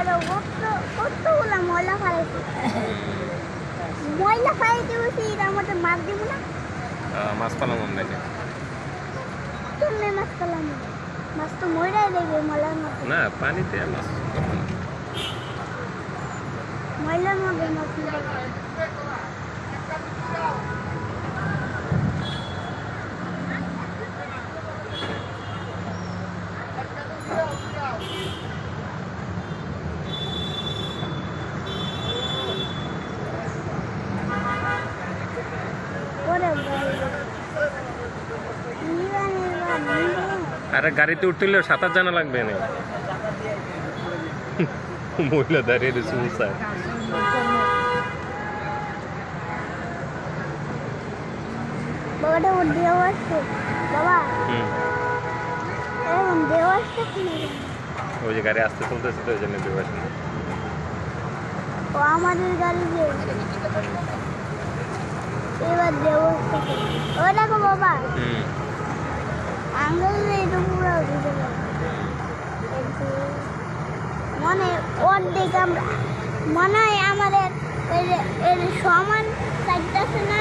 কতগুলা ময়লা ফালাইছি ময়লা ফালাইতে বসি তার মধ্যে মাছ দিব না মাছ পালাম আমরা কেমনে মাছ পালাম মাছ তো ময়লাই দেবে ময়লার মধ্যে না পানিতে মাছ ময়লার মধ্যে মাছ আরে গাড়িতে উঠতে হলে সাঁতার জানা লাগবে না মহিলা দাঁড়িয়ে রয়েছে উঁচায় বাবাটা ওর দেওয়া আসছে বাবা এখন দেওয়া আসছে কি ওই যে গাড়ি আসতে চলতেছে তো ওই জন্য দেওয়া আসছে ও আমাদের গাড়ি যে এবার দেওয়া আসছে ও দেখো বাবা আঙ্গুল এটা পুরো ভিজে গেল মনে অর্ধেক আমরা মনে হয় আমাদের এর সমান সাইডটা আছে না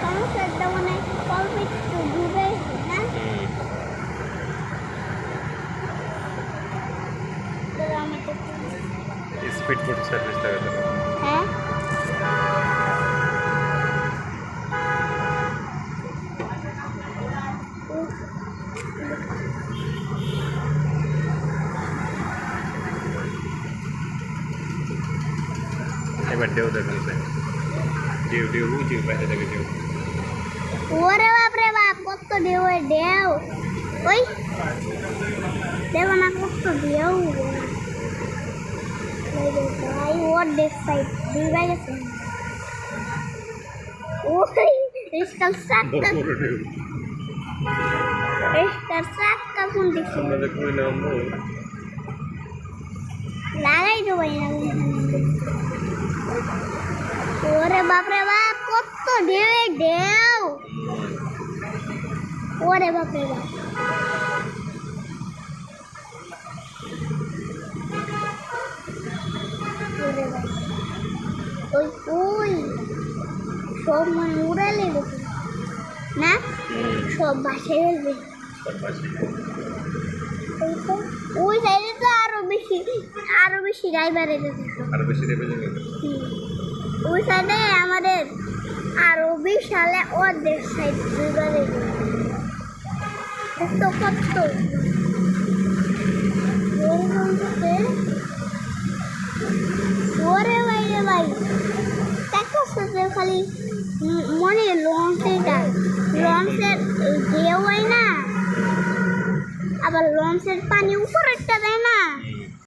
সমান সাইডটা মানে অল্প একটু ডুবে না স্পিড বোট সার্ভিস লাগাতে হ্যাঁ এবার ঢেউ দেখুন ঢেউ ঢেউ ঢেউ বাইরে থেকে ঢেউ ওরে বাপ রে বাপ কত ঢেউ ঢেউ ওই দেব না কত ঢেউ ভাই ওর দেখ সাইড দুই ভাই গেছে ওই রিস্কাল সাক্কা রিস্কাল সাক্কা কোন দিকে আমাদের কই নাম লাগাই তো ভাই না ওরে বাপ রে বাপ কত ঢেউ ঢেউ ওরে বাপ রে বাপ ওরে বাপ ওই ওই সব মানে উড়ালে গেছে না সব বাসে গেছে ওই সাইডে তো আরো বেশি ড্রাইভারে গেছে আরো বেশি দেবে যাবে ওই সাইডে আমাদের আরো বিশালে ওদের সাইড ড্রাইভারে কত কত ওরে ভাই রে ভাই দেখো খালি মনে লঞ্চের ঢেউ হয় না আবার লঞ্চের পানি উপরেরটা দেয় না